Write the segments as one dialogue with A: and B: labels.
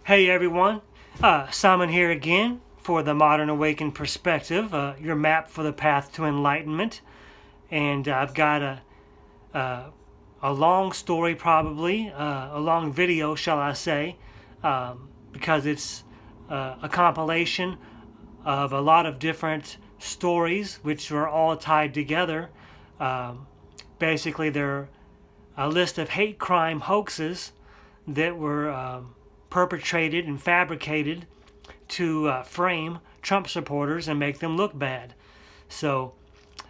A: Hey everyone, Simon here again for the Modern Awakened Perspective, your map for the path to enlightenment. And I've got a long story, probably a long video, shall I say, because it's a compilation of a lot of different stories which are all tied together. Basically, they're a list of hate crime hoaxes that were perpetrated and fabricated to frame Trump supporters and make them look bad. So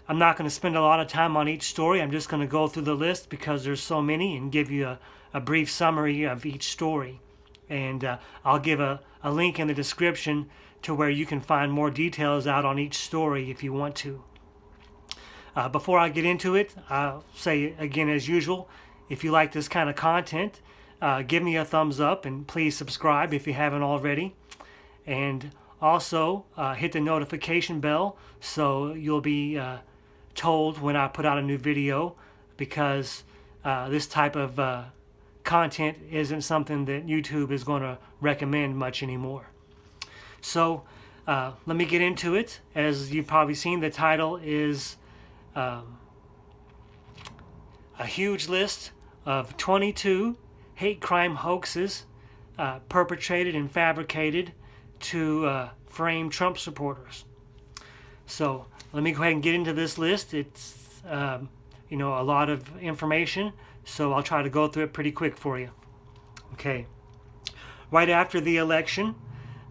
A: I'm not going to spend a lot of time on each story. I'm just going to go through the list because there's so many and give you a brief summary of each story. And I'll give a link in the description to where you can find more details out on each story if you want to. Before I get into it, I'll say again as usual, if you like this kind of content, give me a thumbs up and please subscribe if you haven't already. And also hit the notification bell so you'll be told when I put out a new video, because this type of content isn't something that YouTube is going to recommend much anymore. So let me get into it. As you've probably seen, the title is a huge list of 22 hate crime hoaxes perpetrated and fabricated to frame Trump supporters. So let me go ahead and get into this list. It's a lot of information, so I'll try to go through it pretty quick for you. Okay. Right after the election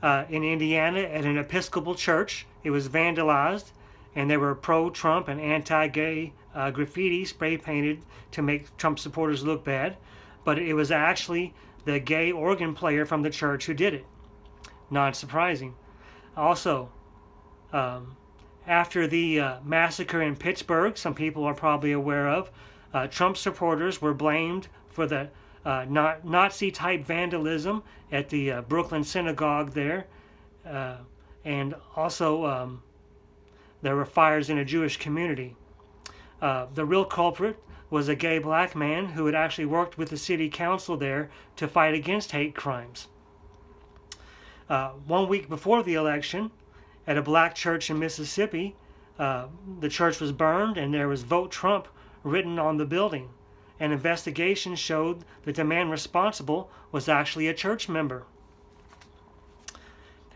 A: in Indiana at an Episcopal church, it was vandalized, and there were pro-Trump and anti-gay graffiti spray painted to make Trump supporters look bad. But it was actually the gay organ player from the church who did it. Not surprising. Also, after the massacre in Pittsburgh, some people are probably aware of, Trump supporters were blamed for the Nazi-type vandalism at the Brooklyn synagogue there. And also, there were fires in a Jewish community. The real culprit was a gay black man who had actually worked with the city council there to fight against hate crimes. 1 week before the election, at a black church in Mississippi, the church was burned and there was "Vote Trump" written on the building. An investigation showed that the man responsible was actually a church member.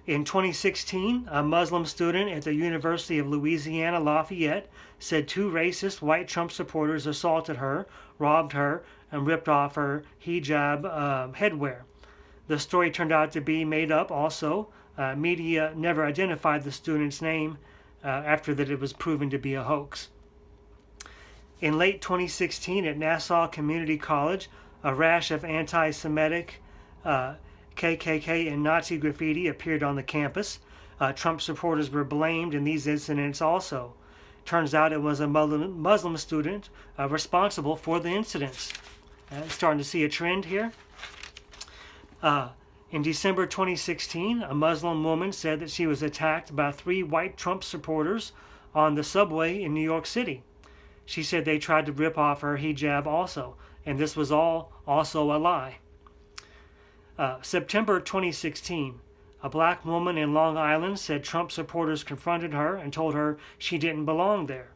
A: In 2016, a Muslim student at the University of Louisiana Lafayette said 2 racist white Trump supporters assaulted her, robbed her, and ripped off her hijab headwear. The story turned out to be made up also. Media never identified the student's name after that it was proven to be a hoax. In late 2016 at Nassau Community College, a rash of anti-Semitic KKK and Nazi graffiti appeared on the campus. Trump supporters were blamed in these incidents also. Turns out it was a Muslim student responsible for the incidents. Starting to see a trend here. In December 2016, a Muslim woman said that she was attacked by 3 white Trump supporters on the subway in New York City. She said they tried to rip off her hijab also, and this was all also a lie. September 2016, a black woman in Long Island said Trump supporters confronted her and told her she didn't belong there.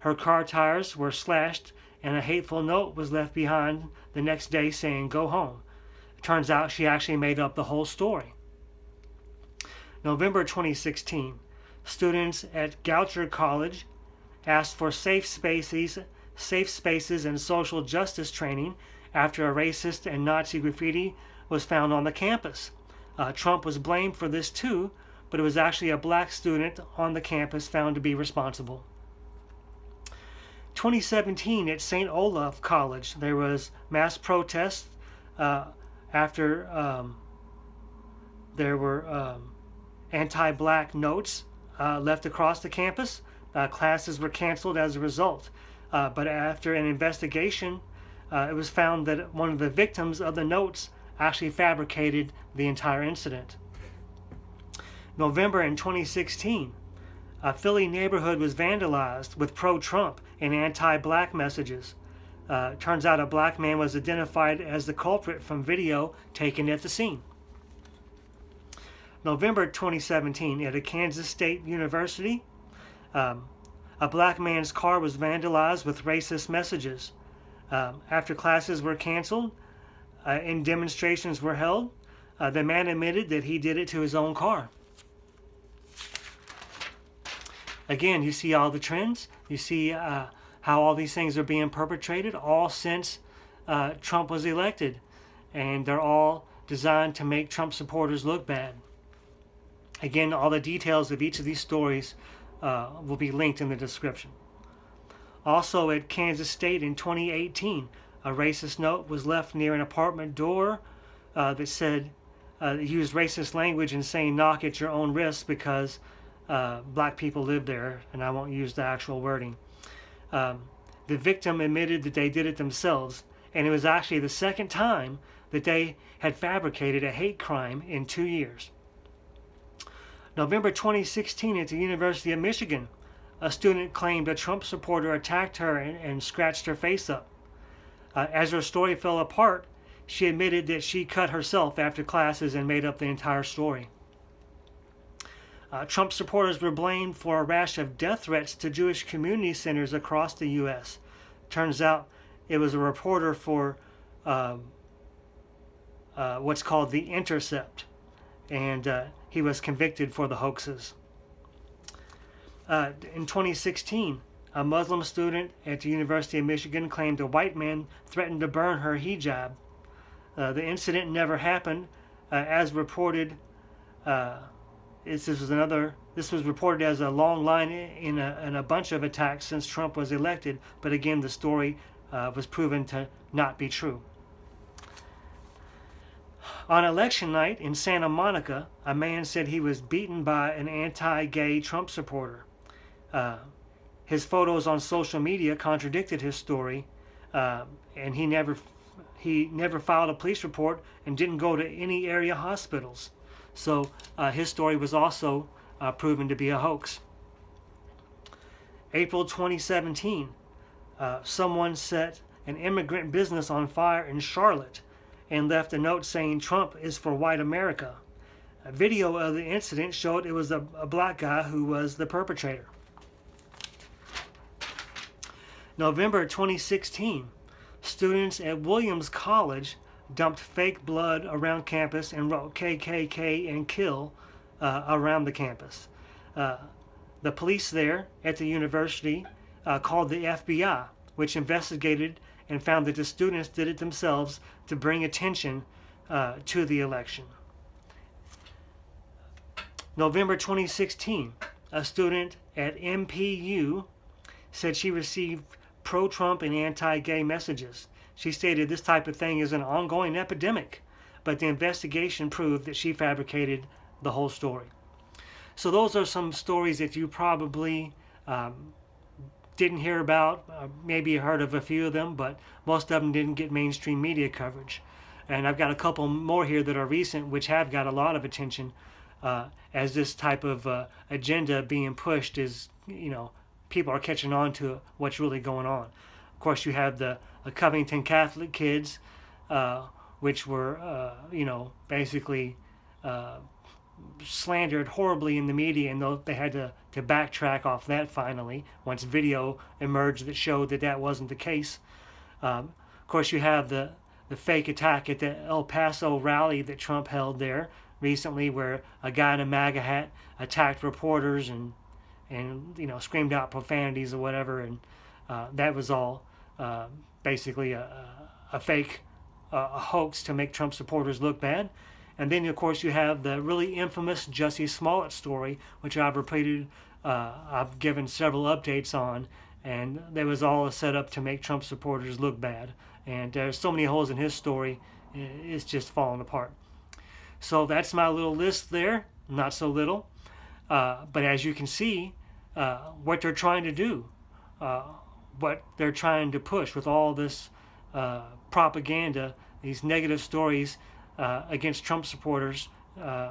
A: Her car tires were slashed and a hateful note was left behind the next day saying, "Go home." It turns out she actually made up the whole story. November 2016, students at Goucher College asked for safe spaces and social justice training after a racist and Nazi graffiti was found on the campus. Trump was blamed for this too, but it was actually a black student on the campus found to be responsible. 2017 at St. Olaf College, there was mass protests after there were anti-black notes left across the campus. Classes were canceled as a result. But after an investigation, it was found that one of the victims of the notes actually fabricated the entire incident. November in 2016, a Philly neighborhood was vandalized with pro-Trump and anti-black messages. Turns out a black man was identified as the culprit from video taken at the scene. November 2017, at a Kansas State University, a black man's car was vandalized with racist messages. After classes were canceled and demonstrations were held, the man admitted that he did it to his own car. Again, you see all the trends. You see how all these things are being perpetrated, all since Trump was elected. And they're all designed to make Trump supporters look bad. Again, all the details of each of these stories will be linked in the description. Also at Kansas State in 2018, a racist note was left near an apartment door that said, used racist language and saying, "Knock at your own risk," because black people live there, and I won't use the actual wording. The victim admitted that they did it themselves, and it was actually the second time that they had fabricated a hate crime in 2 years. November 2016, at the University of Michigan, a student claimed a Trump supporter attacked her and scratched her face up. As her story fell apart, she admitted that she cut herself after classes and made up the entire story. Trump supporters were blamed for a rash of death threats to Jewish community centers across the U.S. Turns out it was a reporter for what's called The Intercept, and he was convicted for the hoaxes. In 2016, a Muslim student at the University of Michigan claimed a white man threatened to burn her hijab. The incident never happened, as reported. This was reported as a long line in a bunch of attacks since Trump was elected, but again, the story was proven to not be true. On election night in Santa Monica, a man said he was beaten by an anti-gay Trump supporter. His photos on social media contradicted his story, and he never filed a police report and didn't go to any area hospitals. So his story was also proven to be a hoax. April 2017, someone set an immigrant business on fire in Charlotte and left a note saying Trump is for white America. A video of the incident showed it was a black guy who was the perpetrator. November 2016, students at Williams College dumped fake blood around campus and wrote KKK and kill around the campus. The police there at the university called the FBI, which investigated and found that the students did it themselves to bring attention to the election. November 2016, a student at MPU said she received pro-Trump and anti-gay messages. She stated this type of thing is an ongoing epidemic, but the investigation proved that she fabricated the whole story. So those are some stories that you probably didn't hear about. Maybe you heard of a few of them, but most of them didn't get mainstream media coverage. And I've got a couple more here that are recent, which have got a lot of attention, as this type of agenda being pushed is, people are catching on to what's really going on. Of course, you have the Covington Catholic kids, which were, basically slandered horribly in the media, and they had to backtrack off that finally once video emerged that showed that wasn't the case. Of course, you have the fake attack at the El Paso rally that Trump held there recently, where a guy in a MAGA hat attacked reporters and screamed out profanities or whatever, and that was all basically a fake, a hoax to make Trump supporters look bad. And then, of course, you have the really infamous Jussie Smollett story, which I've repeated, I've given several updates on, and that was all a setup to make Trump supporters look bad. And there's so many holes in his story, it's just falling apart. So that's my little list there, not so little. But as you can see, what they're trying to do, what they're trying to push with all this propaganda, these negative stories against Trump supporters,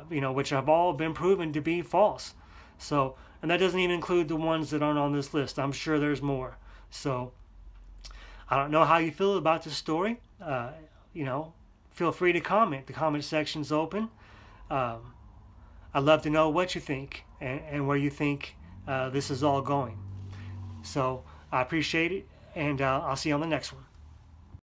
A: which have all been proven to be false. So, and that doesn't even include the ones that aren't on this list. I'm sure there's more. So, I don't know how you feel about this story. Feel free to comment. The comment section's open. I I'd love to know what you think and where you think this is all going. So I appreciate it, and I'll see you on the next one.